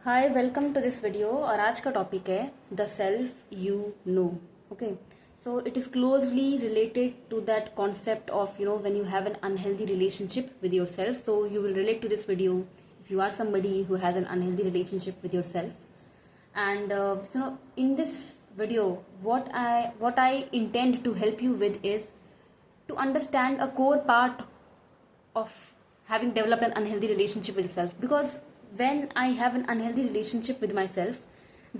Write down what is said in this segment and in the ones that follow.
Hi welcome to this video. और आज का टॉपिक है the self you know. Okay, so it is closely related to that concept of when you have an unhealthy relationship with your self. So you will relate to this video if you are somebody who has an unhealthy relationship with yourself. And in this video, what I intend to help you with is to understand a core part of having developed an unhealthy relationship with yourself. Because when I have an unhealthy relationship with myself,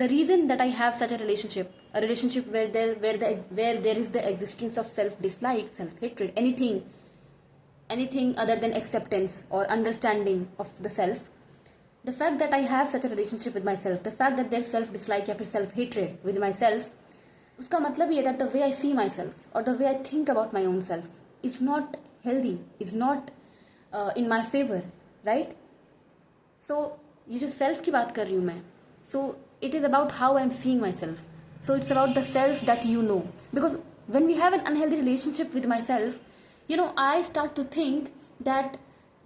the reason that I have such a relationship where there is the existence of self dislike, self hatred, anything other than acceptance or understanding of the self, the fact that I have such a relationship with myself, the fact that there's self dislike या फिर self hatred with myself, उसका मतलब ये that the way I see myself or the way I think about my own self is not healthy, is not in my favor, right? So ये जो self की बात कर रही हूँ मैं, so it is about how I'm seeing myself. So it's about the self that you know. Because when we have an unhealthy relationship with myself, I start to think that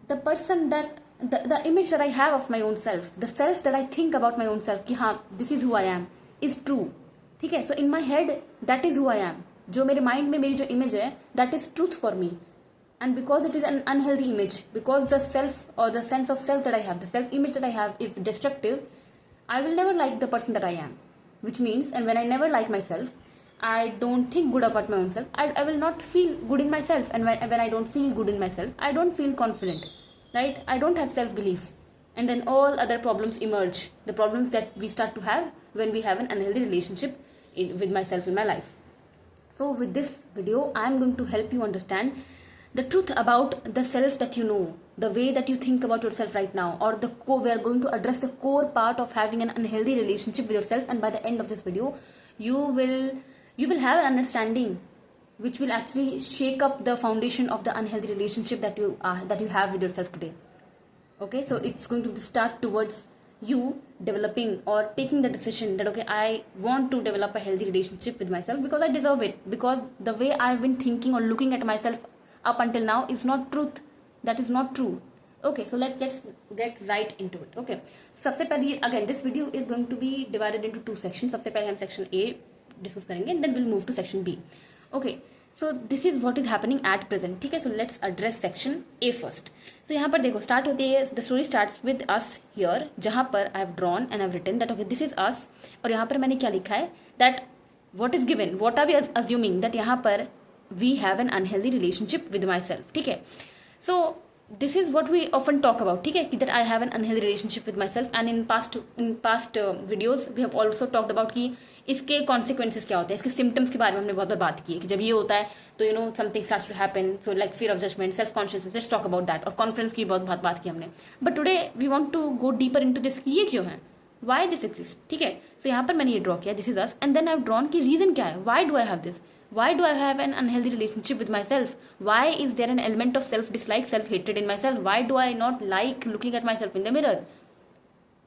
the person that the image that I have of my own self, the self that I think about my own self कि हाँ this is who I am, is true. ठीक है, so in my head that is who I am. जो मेरे mind में मेरी जो image है, that is truth for me. And because it is an unhealthy image, because the self or the sense of self that I have, the self image that I have is destructive, I will never like the person that I am. Which means, and when I never like myself, I don't think good about my own self. I will not feel good in myself. And when I don't feel good in myself, I don't feel confident, right? I don't have self-belief. And then all other problems emerge. The problems that we start to have when we have an unhealthy relationship with myself in my life. So with this video, I am going to help you understand the truth about the self that you know, the way that you think about yourself right now, or we are going to address the core part of having an unhealthy relationship with yourself. And by the end of this video, you will have an understanding which will actually shake up the foundation of the unhealthy relationship that you have with yourself today. Okay, so it's going to start towards you developing or taking the decision that okay, I want to develop a healthy relationship with myself because I deserve it, because the way I've been thinking or looking at myself up until now is not truth. That is not true. Okay, so let's get right into it. Okay, सबसे पहले again this video is going to be divided into two sections. सबसे पहले हम section A discuss करेंगे and then we'll move to section B. Okay, so this is what is happening at present. ठीक है, so let's address section A first. So यहाँ पर देखो start होती है, the story starts with us here, जहाँ पर I have drawn and I have written that okay this is us. और यहाँ पर मैंने क्या लिखा है that what is given, what are we assuming that यहाँ पर we have an unhealthy relationship with myself. ठीक है, so this is what we often talk about. ठीक है, that I have an unhealthy relationship with myself. And in past videos we have also talked about कि इसके consequences क्या होते हैं, इसके symptoms के बारे में हमने बहुत बार बात की है कि जब ये होता है तो something starts to happen, so like fear of judgment, self consciousness, let's talk about that. और confidence की बहुत बात की हमने. But today we want to go deeper into this कि ये क्यों है, why this exists. ठीक है, so यहाँ पर मैंने ये draw किया this is us, and then I have drawn कि reason क्या है, why do I have this. Why do I have an unhealthy relationship with myself? Why is there an element of self-dislike, self-hatred in myself? Why do I not like looking at myself in the mirror?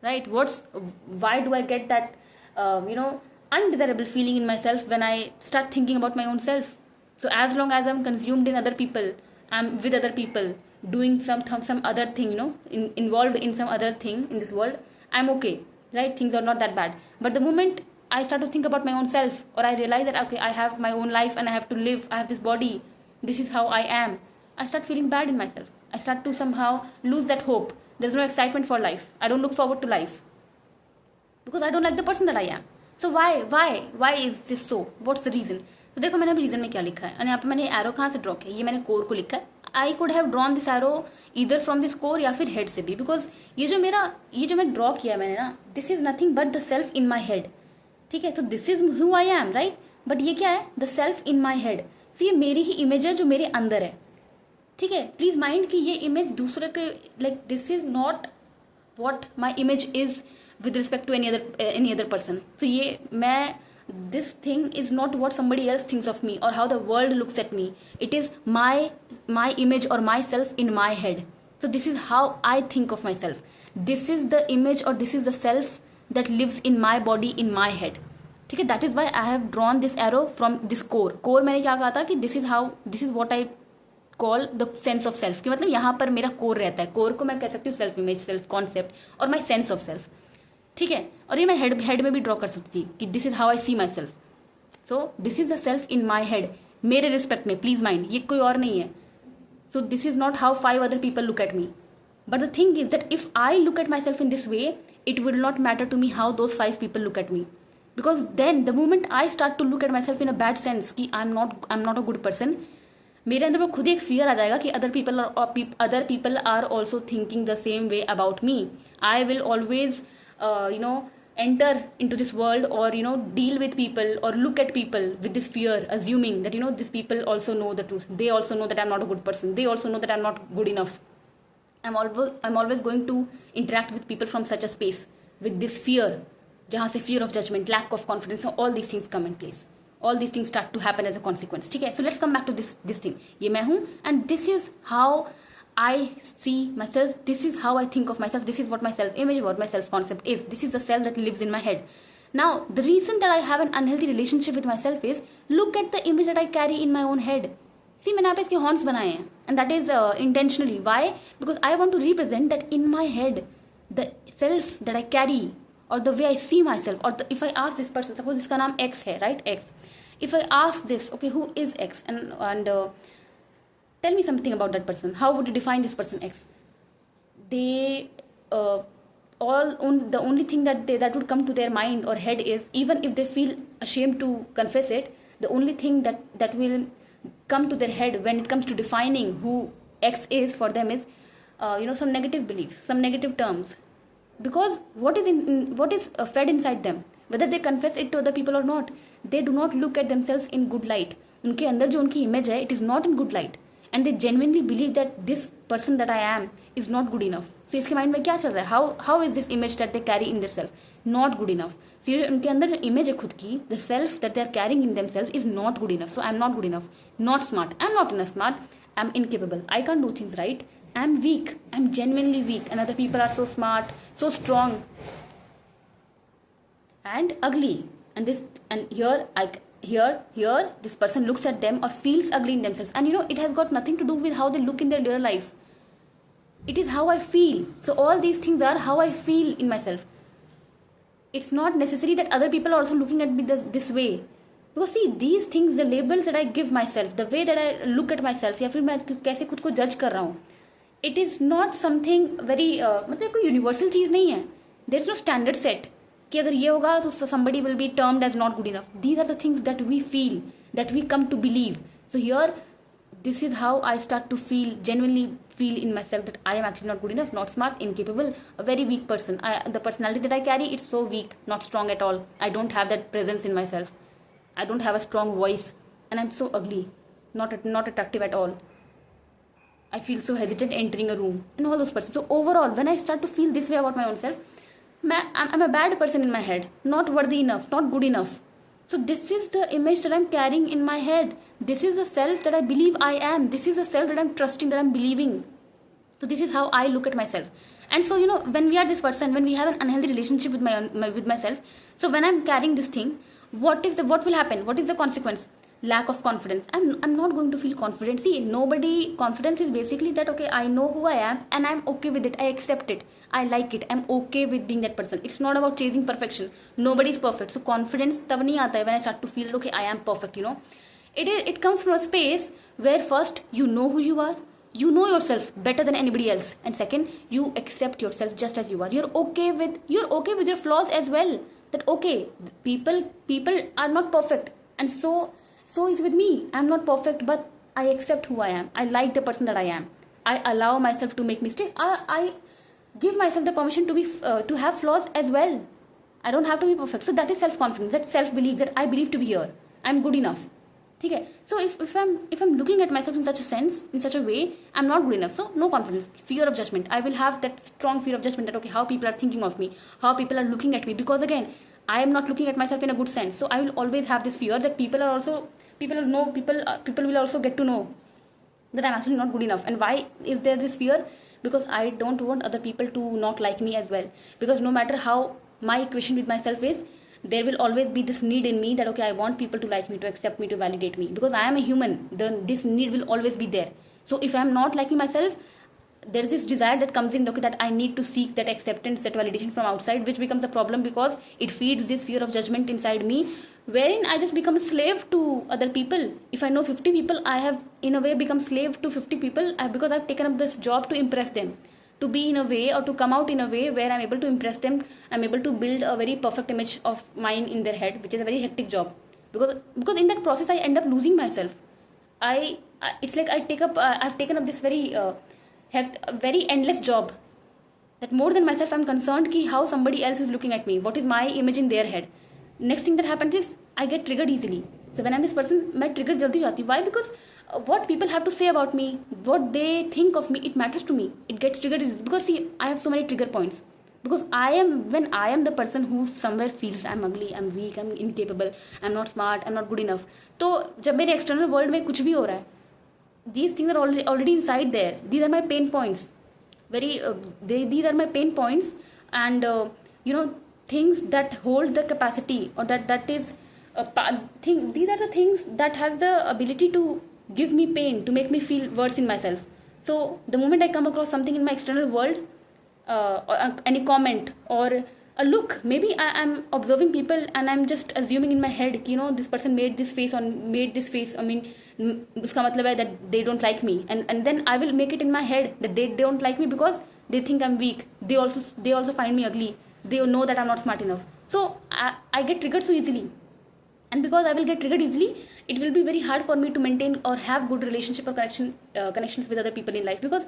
Right? Why do I get that, undesirable feeling in myself when I start thinking about my own self? So as long as I'm consumed in other people, I'm with other people, doing some other thing, involved in some other thing in this world, I'm okay, right? Things are not that bad. But the moment I start to think about my own self, or I realize that okay, I have my own life and I have to live, I have this body, this is how I am, I start feeling bad in myself. I start to somehow lose that hope. There's no excitement for life. I don't look forward to life because I don't like the person that I am. So why is this so? What's the reason? तो देखो मैंने अभी reason में क्या लिखा है, और यहाँ पे मैंने एरो कहाँ से ड्रॉ किया, ये मैंने कोर को लिखा है. I could have drawn this arrow इधर फ्रॉम दिस कोर या फिर हेड से भी, बिकॉज ये जो मैं ड्रॉ किया मैंने ना, this is nothing but the self in my head. ठीक है, तो this is who I M, right. But ये क्या है, the self in my head. तो ये मेरी ही इमेज है जो मेरे अंदर है. ठीक है, प्लीज माइंड कि ये इमेज दूसरे के like this is not what my image is with respect to any other person. So this thing is not what somebody else thinks of me or how the world looks at me. It is my image or myself in my head. So this is how I think of myself. This is the image or this is the self that lives in my body in my head. ठीक है, that is why I have drawn this arrow from this core. core मैंने क्या कहा था कि this is what I call the sense of self. कि मतलब यहाँ पर मेरा core रहता है. core को मैं कह सकती हूँ self image, self concept और my sense of self. ठीक है, और ये मैं हेड में भी ड्रॉ कर सकती थी कि this is how I see my self. So this is the self in my head, मेरे रिस्पेक्ट में, प्लीज माइंड, ये कोई और नहीं है. So this is not how 5 other people look at me. But the thing is that if I look at myself in this way, it will not matter to me how those 5 people look at me. Because then the moment I start to look at myself in a bad sense कि I'm not a good person, मेरे अंदर में खुद ही एक fear आ जाएगा कि other people are also thinking the same way about me. I will always enter into this world or deal with people or look at people with this fear, assuming that these people also know the truth. They also know that I'm not a good person. They also know that I'm not good enough. I'm always going to interact with people from such a space with this fear, जहाँ से fear of judgment, lack of confidence, all these things come in place. All these things start to happen as a consequence. ठीक है, so let's come back to this thing. ये मैं हूँ, and this is how I see myself. This is how I think of myself. This is what my self-image, what my self-concept is. This is the self that lives in my head. Now, the reason that I have an unhealthy relationship with myself is look at the image that I carry in my own head. सी मैंने यहाँ पे इसके horns बनाए हैं and that is intentionally. Why? Because I want to represent that in my head the self that I carry और the way I see my self. और if I ask this person, suppose इसका नाम X है, right, X. If I ask this, okay, who is X, and tell me something about that person, how would you define this person X? They the only thing that would come to their mind or head is, even if they feel ashamed to confess it, the only thing that will come to their head when it comes to defining who X is for them is some negative beliefs, some negative terms. Because what is fed inside them, whether they confess it to other people or not, they do not look at themselves in good light. उनके अंदर जो उनकी image है, it is not in good light, and they genuinely believe that this person that I am is not good enough. So इसके mind में क्या चल रहा है? How is this image that they carry in themselves not good enough? So उनके अंदर जो image है खुद की, the self that they are carrying in themselves is not good enough. So I'm not good enough, not smart. I'm not enough smart. I'm incapable. I can't do things right. I'm weak. I'm genuinely weak, and other people are so smart, so strong, and ugly. And here this person looks at them or feels ugly in themselves, and it has got nothing to do with how they look in their real life. It is how I feel. So all these things are how I feel in myself. It's not necessary that other people are also looking at me this way. Because see, these things, the labels that I give myself, the way that I look at myself, या फिर मैं कैसे खुद को जज कर रहा हूँ, it is not something very मतलब कोई यूनिवर्सल चीज़ नहीं है. There is no standard set कि अगर ये होगा तो somebody will be termed as not good enough. These are the things that we feel, that we come to believe. So here, this is how I start to genuinely feel in myself that I am actually not good enough, not smart, incapable, a very weak person. The personality that I carry, it's so weak, not strong at all. I don't have that presence in myself. I don't have a strong voice, and I'm so ugly, not attractive at all. I feel so hesitant entering a room, and all those persons. So overall, when I start to feel this way about my own self, I'm a bad person in my head, not worthy enough, not good enough. So this is the image that I'm carrying in my head. This is the self that I believe I am. This is the self that I'm trusting, that I'm believing. So this is how I look at myself. And so when we are this person, when we have an unhealthy relationship with myself, so when I'm carrying this thing, what will happen? What is the consequence? Lack of confidence. I'm not going to feel confident. See, confidence is basically that, okay, I know who I am and I'm okay with it. I accept it. I like it. I'm okay with being that person. It's not about chasing perfection. Nobody's perfect. So confidence tab nahi aata hai when I start to feel, okay, I am perfect, It comes from a space where first, you know who you are. You know yourself better than anybody else. And second, you accept yourself just as you are. You're okay with your flaws as well. That, okay, people are not perfect. And so is with me. I'm not perfect, but I accept who I am. I like the person that I am. I allow myself to make mistakes. I give myself the permission to have flaws as well. I don't have to be perfect. So that is self-confidence, that self-belief, that I believe to be here. I'm good enough. Okay? So if I'm looking at myself in such a sense, in such a way, I'm not good enough. So no confidence, fear of judgment. I will have that strong fear of judgment that, okay, how people are thinking of me, how people are looking at me. Because again, I am not looking at myself in a good sense. So I will always have this fear that people will also get to know that I'm actually not good enough. And why is there this fear? Because I don't want other people to not like me as well. Because no matter how my equation with myself is, there will always be this need in me that, okay, I want people to like me, to accept me, to validate me. Because I am a human, then this need will always be there. So if I'm not liking myself, there is this desire that comes in, okay, that I need to seek that acceptance, that validation from outside, which becomes a problem because it feeds this fear of judgment inside me, wherein I just become a slave to other people. If I know 50 people, I have in a way become slave to 50 people because I've taken up this job to impress them, to be in a way or to come out in a way where I'm able to impress them. I'm able to build a very perfect image of mine in their head, which is a very hectic job, because in that process I end up losing myself. It's like I've taken up this very endless job, that more than myself I'm concerned ki how somebody else is looking at me, what is my image in their head. Next thing that happens is I get triggered easily. So when I'm this person, मैं triggered jaldi jati. Why? Because what people have to say about me, what they think of me, it matters to me. It gets triggered easily. Because see, I have so many trigger points. Because when I am the person who somewhere feels I'm ugly, I'm weak, I'm incapable, I'm not smart, I'm not good enough. तो जब मेरे external world में कुछ भी हो रहा है, these things are already inside there. These are my pain points. These are my pain points, and things that hold the capacity, or that is thing. These are the things that have the ability to give me pain, to make me feel worse in myself. So the moment I come across something in my external world, or any comment or a look, maybe I am observing people and I'm just assuming in my head, this person made this face. I mean, uska matlab hai that they don't like me, and then I will make it in my head that they don't like me because they think I'm weak. They also find me ugly. They know that I'm not smart enough. So I get triggered so easily, and because I will get triggered easily, it will be very hard for me to maintain or have good relationship or connections with other people in life, because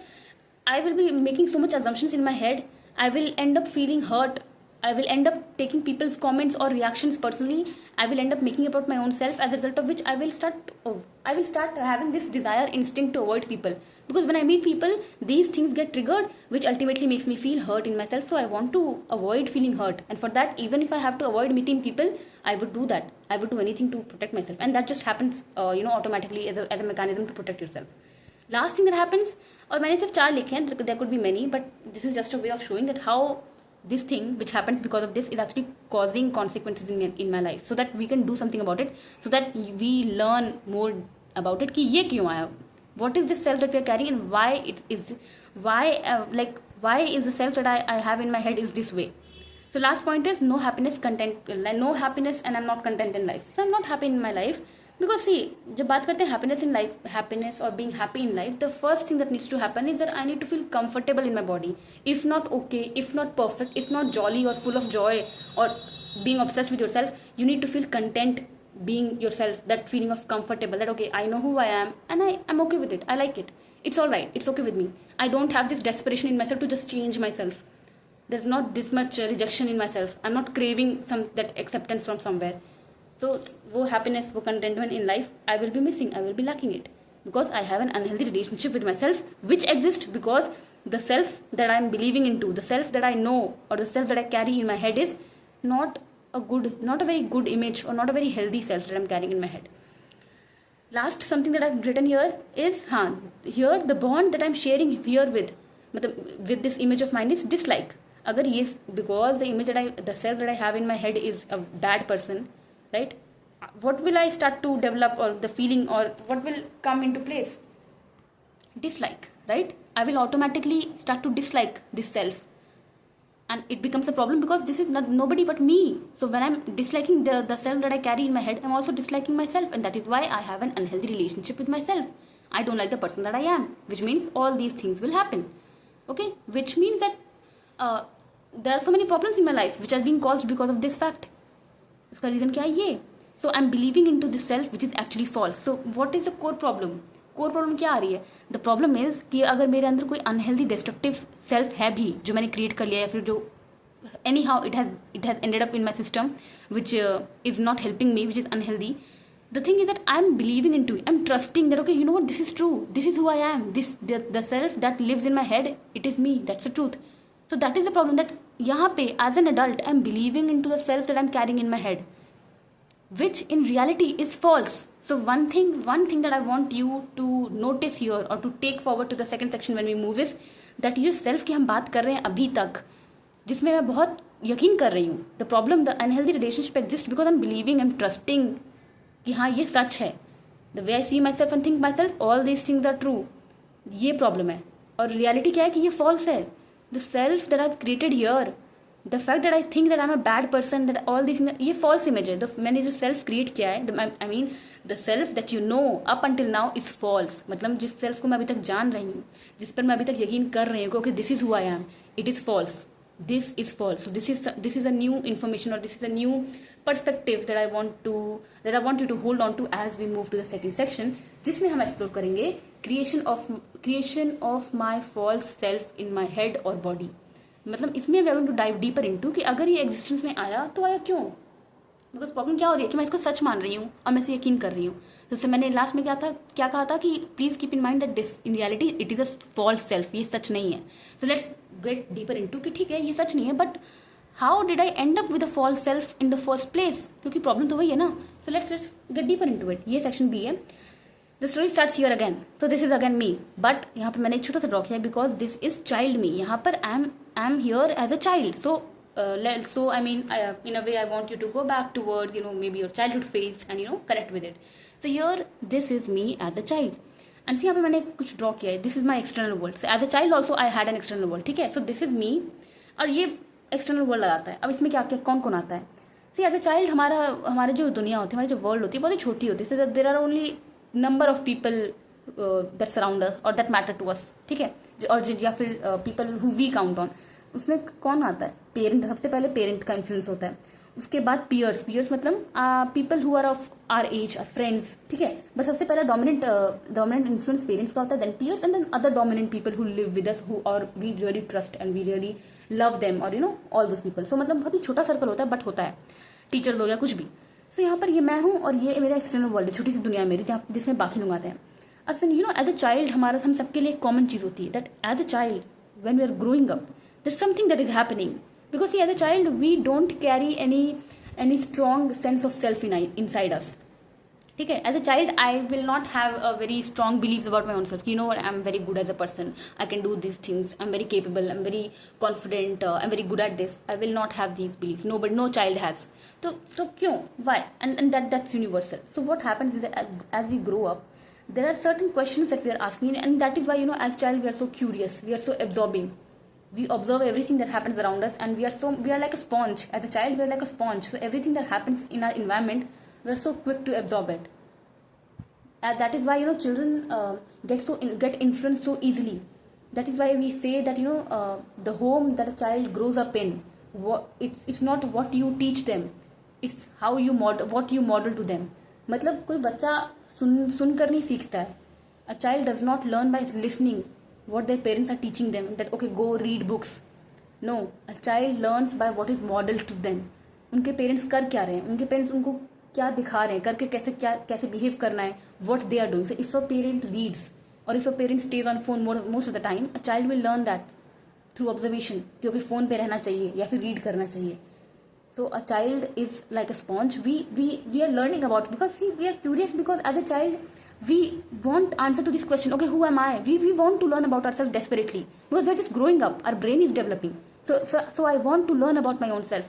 I will be making so much assumptions in my head. I will end up feeling hurt. I will end up taking people's comments or reactions personally. I will end up making about my own self, as a result of which I will start having this desire instinct to avoid people. Because when I meet people, these things get triggered, which ultimately makes me feel hurt in myself. So I want to avoid feeling hurt. And for that, even if I have to avoid meeting people, I would do that. I would do anything to protect myself. And that just happens, automatically as a mechanism to protect yourself. Last thing that happens, और मैंने सिर्फ 4 लिखे हैं, there could be many, but this is just a way of showing that how this thing which happens because of this is actually causing consequences in my life, so that we can do something about it, so that we learn more about it कि ये क्यों आया, what is this self that we are carrying, and why is the self that I have in my head is this way. So last point is no happiness and I'm not content in life. So I'm not happy in my life. Because see, जब बात करते हैं happiness in life, happiness or being happy in life, the first thing that needs to happen is that I need to feel comfortable in my body. If not okay, if not perfect, if not jolly or full of joy or being obsessed with yourself, you need to feel content being yourself. That feeling of comfortable, that okay, I know who I am and I'm okay with it. I like it. It's alright. It's okay with me. I don't have this desperation in myself to just change myself. There's not this much rejection in myself. I'm not craving that acceptance from somewhere. So वो happiness, वो contentment in life, I will be missing, I will be lacking it, because I have an unhealthy relationship with myself, which exists because the self that I am believing into, the self that I know, or the self that I carry in my head is not a very good image, or not a very healthy self that I'm carrying in my head. Last something that I've written here is here the bond that I'm sharing here with this image of mine is dislike. Agar yes, because the self that I have in my head is a bad person, right? What will I start to develop, or the feeling, or what will come into place? Dislike, right? I will automatically start to dislike this self, and it becomes a problem because this is nobody but me. So when I'm disliking the self that I carry in my head, I'm also disliking myself, and that is why I have an unhealthy relationship with myself. I don't like the person that I am, which means all these things will happen. Okay, which means that there are so many problems in my life which are being caused because of this fact. इसका reason क्या है ये? So I'm believing into this self which is actually false. So what is the core problem? core problem क्या आ रही है? The problem is कि अगर मेरे अंदर कोई unhealthy destructive self है भी जो मैंने create कर लिया, या फिर जो anyhow it has ended up in my system which is not helping me, which is unhealthy. The thing is that I'm believing into it. I'm trusting that okay, you know what, this is true. This is who I am. The self that lives in my head, it is me. That's the truth. So that is the problem, that यहाँ पे as an adult I'm believing into the self that I'm carrying in my head, which in reality is false. So one thing that I want you to notice here, or to take forward to the second section when we move, is that ये self की हम बात कर रहे हैं अभी तक, जिसमें मैं बहुत यकीन कर रही हूँ. The problem, the unhealthy relationship exists because I'm believing, I'm trusting कि हाँ ये सच है. The way I see myself and think myself, all these things are true. ये problem है. और रियलिटी क्या है कि ये फॉल्स है. The self that I have created here, the fact that I think that I am a bad person, that all this, ये false image है. मैंने जो सेल्फ क्रिएट किया है, I mean the self that you know up until now is false. मतलब जिस self को मैं अभी तक जान रही हूँ, जिस पर मैं अभी तक यकीन कर रही हूँ कि this is who I am, it is false. This is false. So this is a new information, or this is a new perspective that I want you to hold on to as we move to the second section, जिसमें हम explore करेंगे creation of my false self in my head or body. मतलब इसमें we are going to dive deeper into कि अगर ये existence में आया तो आया क्यों. बिकॉज प्रॉब्लम क्या हो रही है कि मैं इसको सच मान रही हूँ और मैं इस पर यकीन कर रही हूँ. तो उससे मैंने लास्ट में क्या कहा था कि please keep in mind that this in reality it is a false self, ये सच नहीं है. So let's get deeper into कि ठीक है ये सच नहीं है, but how did I end up with a false self in the first place, क्योंकि प्रॉब्लम तो वही है ना. So let's get deeper into it. ये सेक्शन बी है. The story starts here again. So this is again me, but यहाँ पे मैंने एक छोटा सा ड्रॉ किया because this is child me. यहाँ पर I am here as a child. So I mean, in a way, I want you to go back towards, maybe your childhood phase and, connect with it. So here, this is me as a child. And see, यहाँ पे मैंने कुछ draw किया है. This is my external world. So as a child also, I had an external world. ठीक है. So this is me. और ये external world लगाता है. अब इसमें क्या क्या कौन कौन आता है. See, as a child हमारे जो दुनिया होती है, हमारी जो वर्ल्ड होती है, बहुत ही छोटी होती है. So there are only number of people that surround us or that matter to us. ठीक है. और या फिर people who we count on. उसमें कौन आता है. पेरेंट. सबसे पहले पेरेंट का इन्फ्लुएंस होता है. उसके बाद पियर्स मतलब people who are of our age, our friends. ठीक है. बट सबसे पहले डोमिनेंट इन्फ्लुएंस पेरेंट्स का होता है, then peers and then other dominant people who live with us, who और we really trust and we really love them, और all those people. So मतलब बहुत ही छोटा सर्कल होता है, बट होता है. टीचर्स हो गया, कुछ भी. सो यहाँ पर ये मैं हूँ और ये मेरा एक्सटर्नल वर्ल्ड है, छोटी सी दुनिया मेरी, जिसमें बाकी लोग आते हैं. अब एज अ चाइल्ड हम सबके लिए एक कॉमन चीज होती है that as a child when we are growing up there's something that is happening, because see, as a child we don't carry any strong sense of self inside us. ठीक है. As a child I will not have a very strong beliefs about my own self. I'm very good as a person, I can do these things, I'm very capable, I'm very confident, I'm very good at this. I will not have these beliefs. No child has. So क्यों, why? And that's universal. So what happens is that as we grow up, there are certain questions that we are asking, and that is why as child we are so curious, we are so absorbing. We observe everything that happens around us, and we are like a sponge. As a child, we are like a sponge. So everything that happens in our environment, we are so quick to absorb it. And that is why children get influenced so easily. That is why we say that the home that a child grows up in, it's not what you teach them, it's how what you model to them. मतलब कोई बच्चा सुनकर नहीं सीखता है. A child does not learn by listening what their parents are teaching them, that okay, go read books. No, a child learns by what is modeled to them. उनके parents कर क्या रहे हैं, उनके पेरेंट्स उनको क्या दिखा रहे हैं, करके कैसे बिहेव करना है, what they are doing. So if a parent reads or if a parent stays on phone most of the time, a child will learn that through observation, क्योंकि फोन पे रहना चाहिए या फिर रीड करना चाहिए. So a child is like a sponge. We are learning about, because see, we are curious, because as a child we want answer to this question. Okay, who am I? We want to learn about ourselves desperately, because we're just growing up, our brain is developing. So I want to learn about my own self.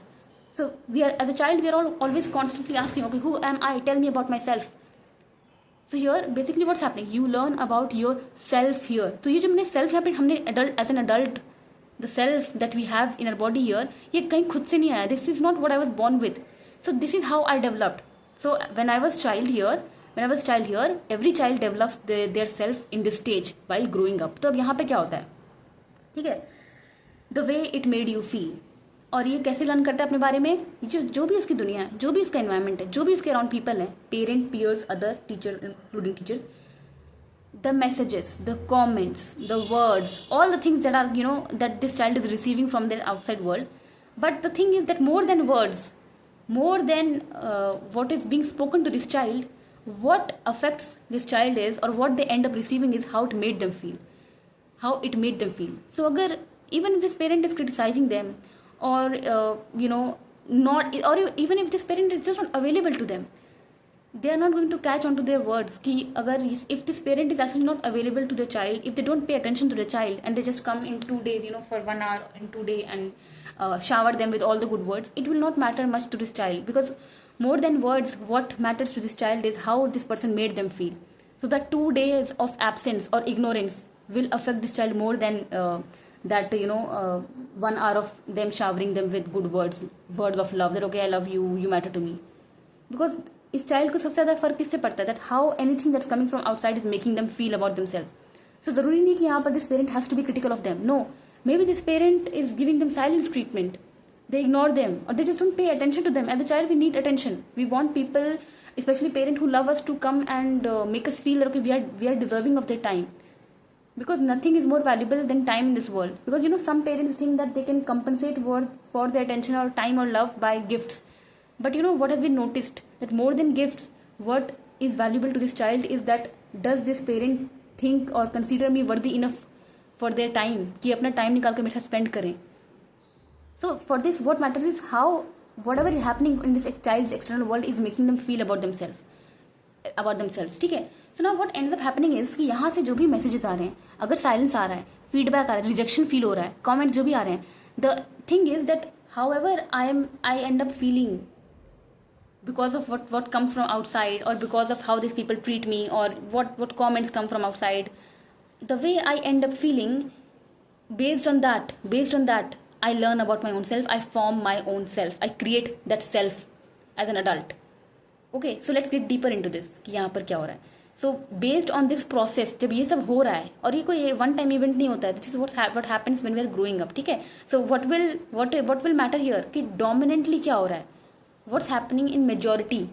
So as a child we are always constantly asking, okay, who am I? Tell me about myself. So here basically what's happening, you learn about yourself here. So ये जो मैंने self यहाँ पे हमने as an adult, the self that we have in our body here, ये कहीं खुद से नहीं आया. This is not what I was born with. So this is how I developed. So when I was child here, every child develops their self in this stage while growing up. तो अब यहाँ पे क्या होता है, ठीक है, the way it made you feel. और ये कैसे लर्न करता है अपने बारे में, जो भी उसकी दुनिया है, जो भी उसका एनवायरनमेंट है, जो भी उसके अराउंड पीपल है, parent, peers, other teacher including teachers, the messages, the comments, the words, all the things that are that this child is receiving from their outside world. But the thing is that more than words, more than what is being spoken to this child, what affects this child is, or what they end up receiving is how it made them feel. So agar even if this parent is criticizing them, or not, or even if this parent is just not available to them, they are not going to catch on to their words. If this parent is actually not available to the child, if they don't pay attention to the child and they just come in 2 days, for 1 hour in 2 days, and shower them with all the good words, it will not matter much to this child, because more than words, what matters to this child is how this person made them feel. So that 2 days of absence or ignorance will affect this child more than that 1 hour of them showering them with good words of love, that okay, I love you, you matter to me. Because इस child को सबसे ज़्यादा फर्क किससे पड़ता है, that how anything that's coming from outside is making them feel about themselves. So ज़रूरी नहीं कि यहाँ पर this parent has to be critical of them. No, maybe this parent is giving them silence treatment. They ignore them or they just don't pay attention to them. As a child, we need attention. We want people, especially parents who love us, to come and make us feel that okay, we are deserving of their time. Because nothing is more valuable than time in this world. Because some parents think that they can compensate for their attention or time or love by gifts. But what has been noticed, that more than gifts, what is valuable to this child is that does this parent think or consider me worthy enough for their time, कि अपना time निकाल कर मेरे साथ spend करें. So for this, what matters is how whatever is happening in this child's external world is making them feel about themselves. ठीक है. So now what ends up happening is कि यहाँ से जो भी messages आ रहे हैं, अगर silence आ रहा है, feedback आ रहा है, rejection feel हो रहा है, comments जो भी आ रहे हैं, the thing is that however I end up feeling because of what comes from outside, or because of how these people treat me, or what comments come from outside, the way I end up feeling, based on that I learn about my own self, I form my own self, I create that self as an adult. Okay, so let's get deeper into this कि यहाँ पर क्या हो रहा है. So based on this process, जब ये सब हो रहा है, और ये कोई one time event नहीं होता है, this is what happens when we are growing up. ठीक है. So what will matter here कि dominantly क्या हो रहा है, what's happening in majority.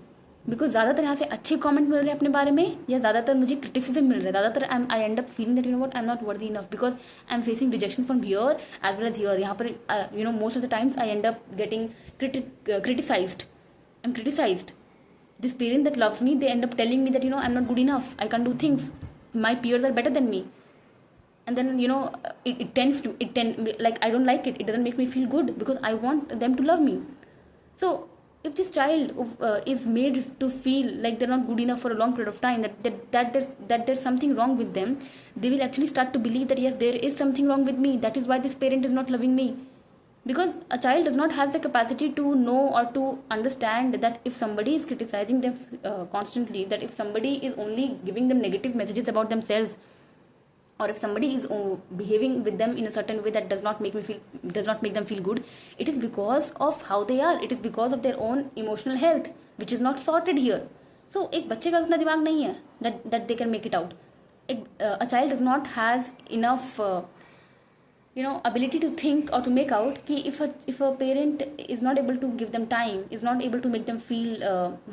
Because ज़्यादातर यहाँ से अच्छे कमेंट मिल रहे हैं अपने बारे में, या ज़्यादातर मुझे क्रिटिसिज्म मिल रहा है, ज़्यादातर I end up feeling that I am not worthy enough, because I am facing rejection from here as well as here. यहाँ पर most of the times I end up getting criticised. I am criticised. This parent that loves me, they end up telling me that I am not good enough, I can do things, my peers are better than me. And then it tends like I don't like it. It doesn't make me feel good because I want them to love me. So if this child is made to feel like they're not good enough for a long period of time, that there's something wrong with them, they will actually start to believe that yes, there is something wrong with me. That is why this parent is not loving me. Because a child does not have the capacity to know or to understand that if somebody is criticizing them constantly, that if somebody is only giving them negative messages about themselves, or if somebody is behaving with them in a certain way that does not make them feel good, it is because of how they are. It is because of their own emotional health, which is not sorted here. So एक बच्चे का उतना दिमाग नहीं है that they can make it out. A child does not has enough ability to think or to make out कि if a parent is not able to give them time, is not able to make them feel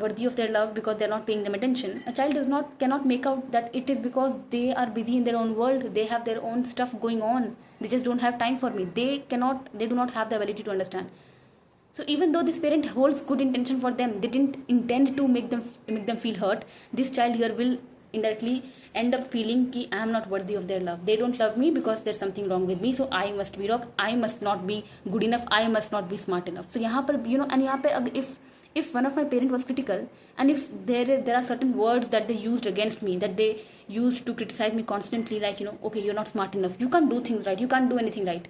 worthy of their love because they are not paying them attention, a child cannot make out that it is because they are busy in their own world, they have their own stuff going on, they just don't have time for me. They do not have the ability to understand. So even though this parent holds good intention for them, they didn't intend to make them feel hurt, this child here will indirectly end up feeling कि I am not worthy of their love. They don't love me because there's something wrong with me. So I must be wrong. I must not be good enough. I must not be smart enough. So यहाँ पर and यहाँ पे if one of my parent was critical, and if there are certain words that they used against me, that they used to criticize me constantly, like okay, you're not smart enough. You can't do things right. You can't do anything right.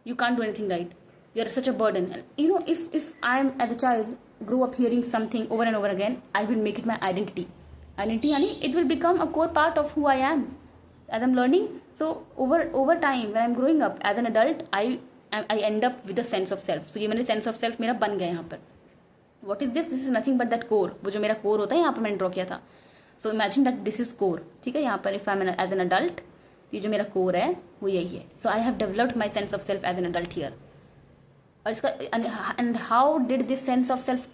You can't do anything right. You're such a burden. If I am as a child grew up hearing something over and over again, I will make it my identity. It will become a core part of who I am as I'm learning. So over time, when I'm growing up as an adult, I end up with a sense of self. So ये मेरे sense of self मेरा बन गया यहाँ पर. What is this? This is nothing but that core. वो जो मेरा core होता है यहाँ पर मैंने draw किया था. So imagine that this is core. ठीक है, यहाँ पर if I'm as an adult, ये जो मेरा core है वो यही है. So I have developed my sense of self as an adult here. और इसका and how did this sense of self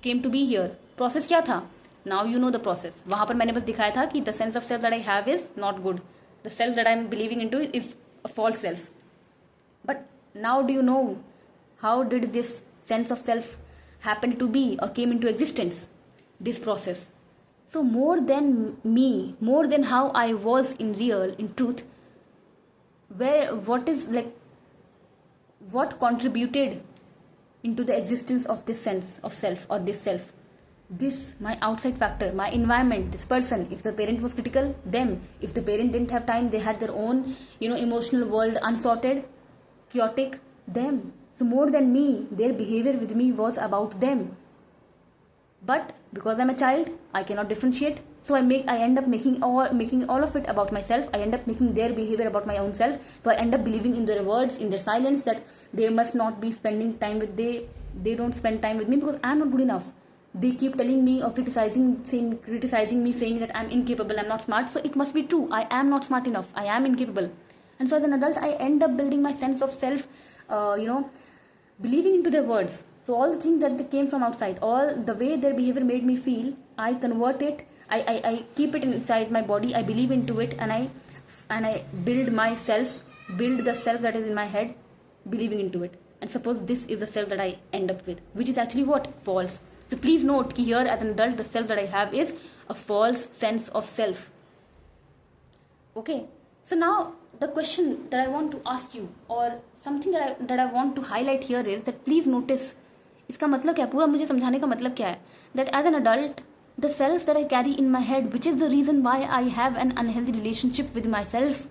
came to be here? Process क्या था? Now you know the process. वहाँ पर मैंने बस दिखाया था कि the sense of self that I have is not good. The self that I am believing into is a false self. But now do you know how did this sense of self happen to be or came into existence? This process. So more than me, more than how I was in truth, what contributed into the existence of this sense of self or this self? This, my outside factor, my environment, this person. If the parent was critical, them. If the parent didn't have time, they had their own emotional world unsorted, chaotic, them. So more than me, their behavior with me was about them. But because I'm a child, I cannot differentiate. So I end up making all of it about myself. I end up making their behavior about my own self. So I end up believing in their words, in their silence, that they must not be spending time with they don't spend time with me because I'm not good enough. They keep telling me or criticizing me, saying that I'm incapable, I'm not smart. So it must be true. I am not smart enough. I am incapable. And so as an adult, I end up building my sense of self, believing into their words. So all the things that they came from outside, all the way their behavior made me feel, I convert it. I keep it inside my body. I believe into it, and I build myself, build the self that is in my head, believing into it. And suppose this is the self that I end up with, which is actually what? False. So please note that here as an adult, the self that I have is a false sense of self. Okay. So now the question that I want to ask you, or something that I want to highlight here is that please notice, इसका मतलब क्या, पूरा मुझे समझाने का मतलब क्या है, that as an adult, the self that I carry in my head, which is the reason why I have an unhealthy relationship with myself,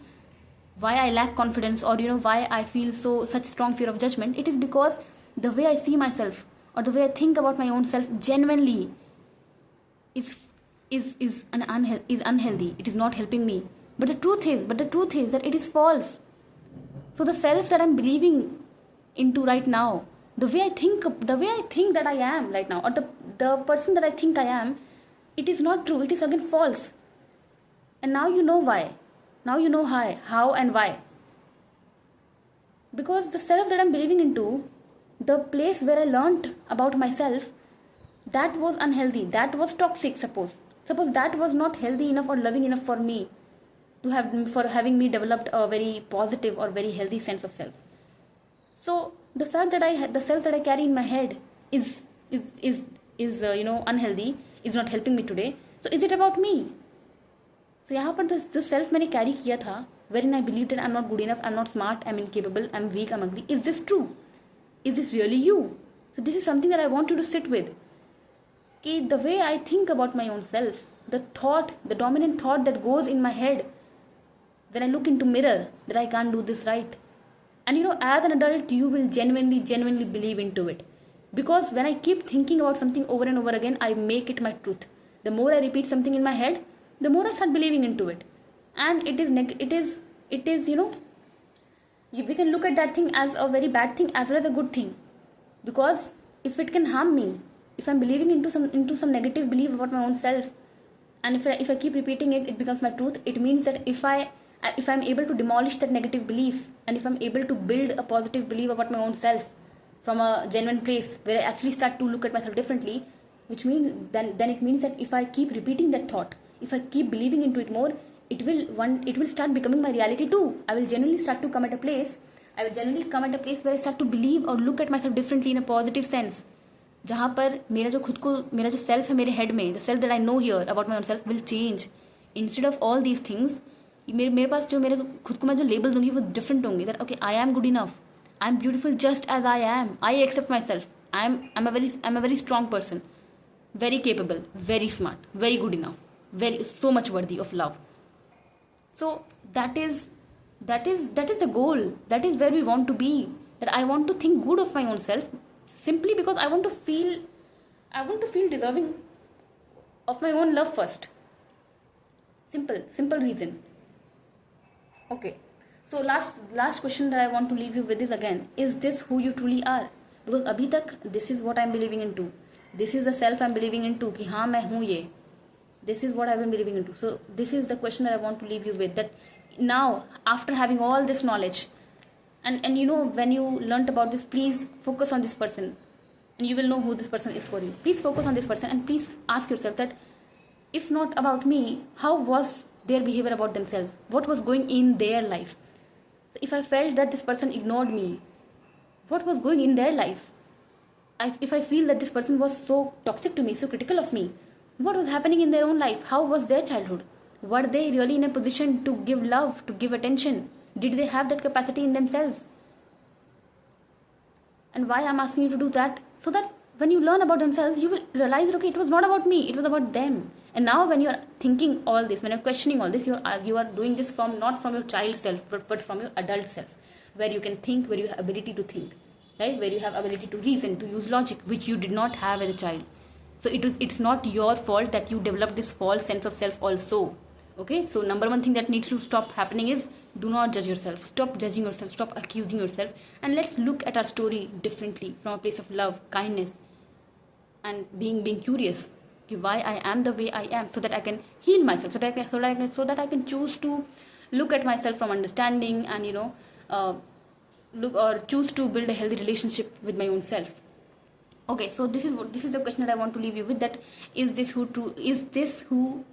why I lack confidence, or why I feel such strong fear of judgment, it is because the way I see myself or the way I think about my own self genuinely is unhealthy. It is not helping me. But the truth is that it is false. So the self that I'm believing into right now, the way I think that I am right now, or the person that I think I am, it is not true. It is again false. And now you know why. Now you know how and why. Because the self that I'm believing into, the place where I learned about myself, that was unhealthy. That was toxic, suppose that was not healthy enough or loving enough for me for having me developed a very positive or very healthy sense of self. So the self that I carry in my head is unhealthy, is not helping me today. So is it about me? So यहाँ पर जो self मैंने carry किया था, wherein I believed that I'm not good enough, I'm not smart, I'm incapable, I'm weak, I'm ugly. Is this true? Is this really you? So this is something that I want you to sit with. Okay, the way I think about my own self, the dominant thought that goes in my head when I look into mirror, that I can't do this right. And as an adult, you will genuinely believe into it. Because when I keep thinking about something over and over again, I make it my truth. The more I repeat something in my head, the more I start believing into it. And it is we can look at that thing as a very bad thing as well as a good thing. Because if it can harm me, if I'm believing into some negative belief about my own self, and if I keep repeating it, it becomes my truth. It means that if I'm able to demolish that negative belief, and if I'm able to build a positive belief about my own self from a genuine place where I actually start to look at myself differently, which means then it means that if I keep repeating that thought, if I keep believing into it more, it will start becoming my reality too. I will genuinely start to come at a place where I start to believe or look at myself differently in a positive sense. जहाँ पर मेरा जो self है मेरे head में, the self that I know here about my own self will change. Instead of all these things, मेरे पास जो मेरे खुद को मैं जो label दूंगी वो different होंगी. That okay, I am good enough, I am beautiful just as I am, I accept myself, I'm a very strong person, very capable, very smart, very good enough, so much worthy of love. So that is the goal. That is where we want to be. That I want to think good of my own self, simply because I want to feel deserving of my own love first. Simple reason. Okay. So last question that I want to leave you with is again, is this who you truly are? Because abhi tak this is what I'm believing into. This is the self I'm believing into कि हाँ मैं हूँ ये. This is what I've been believing into. So this is the question that I want to leave you with. That now, after having all this knowledge, and when you learnt about this, please focus on this person, and you will know who this person is for you. Please focus on this person, and please ask yourself that, if not about me, how was their behavior about themselves? What was going in their life? So if I felt that this person ignored me, what was going in their life? If I feel that this person was so toxic to me, so critical of me, what was happening in their own life? How was their childhood? Were they really in a position to give love, to give attention? Did they have that capacity in themselves? And why I'm asking you to do that? So that when you learn about themselves, you will realize that, okay, it was not about me, it was about them. And now when you're thinking all this, when you're questioning all this, you are doing this not from your child self, but from your adult self, where you can think, where you have ability to think, right? Where you have ability to reason, to use logic, which you did not have as a child. So it's not your fault that you develop this false sense of self also. Okay, so number one thing that needs to stop happening is, do not judge yourself. Stop judging yourself, stop accusing yourself, and let's look at our story differently, from a place of love, kindness, and being curious. Why I am the way I am, so that I can heal myself, so that I can choose to look at myself from understanding, and look or choose to build a healthy relationship with my own self. Okay, so this is the question that I want to leave you with, that is this who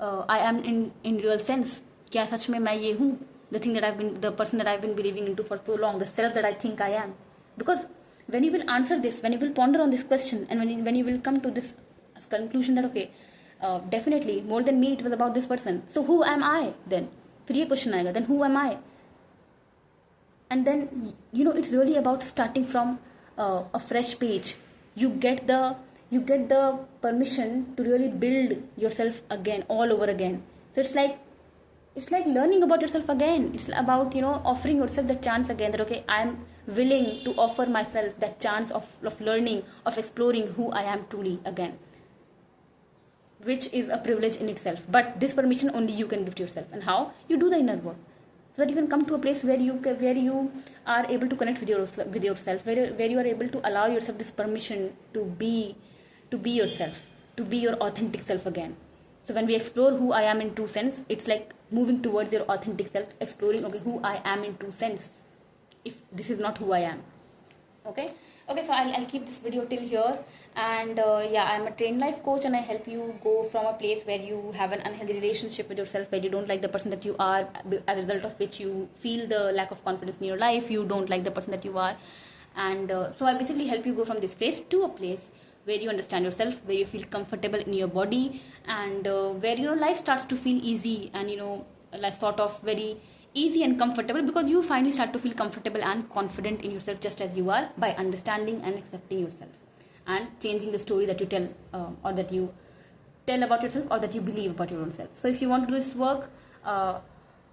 I am in real sense? क्या सच में मैं ये हूँ? The person that I've been believing into for so long, the self that I think I am. Because when you will answer this, when you will ponder on this question, and when you will come to this conclusion that okay, definitely more than me, it was about this person. So who am I then? फिर ये question आएगा, then who am I? And then it's really about starting from a fresh page. You get the permission to really build yourself again, all over again. So it's like learning about yourself again. It's about offering yourself the chance again, that okay, I'm willing to offer myself that chance of learning, of exploring who I am truly again, which is a privilege in itself. But this permission only you can give to yourself. And how? You do the inner work, so that you can come to a place where you are able to connect with yourself, where you are able to allow yourself this permission to be yourself, to be your authentic self again. So when we explore who I am in true sense, it's like moving towards your authentic self, exploring okay, who I am in true sense, if this is not who I am. Okay, so I'll keep this video till here. And I'm a trained life coach, and I help you go from a place where you have an unhealthy relationship with yourself, where you don't like the person that you are, as a result of which you feel the lack of confidence in your life, you don't like the person that you are. And so I basically help you go from this place to a place where you understand yourself, where you feel comfortable in your body, and where life starts to feel easy, and like sort of very easy and comfortable, because you finally start to feel comfortable and confident in yourself just as you are, by understanding and accepting yourself, and changing the story that you tell, or that you tell about yourself, or that you believe about your own self. So if you want to do this work,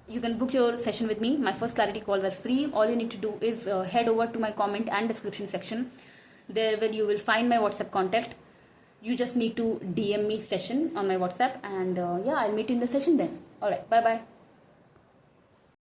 you can book your session with me. My first clarity calls are free. All you need to do is head over to my comment and description section. There you will find my WhatsApp contact. You just need to DM me session on my WhatsApp, and I'll meet you in the session then. Alright, bye bye.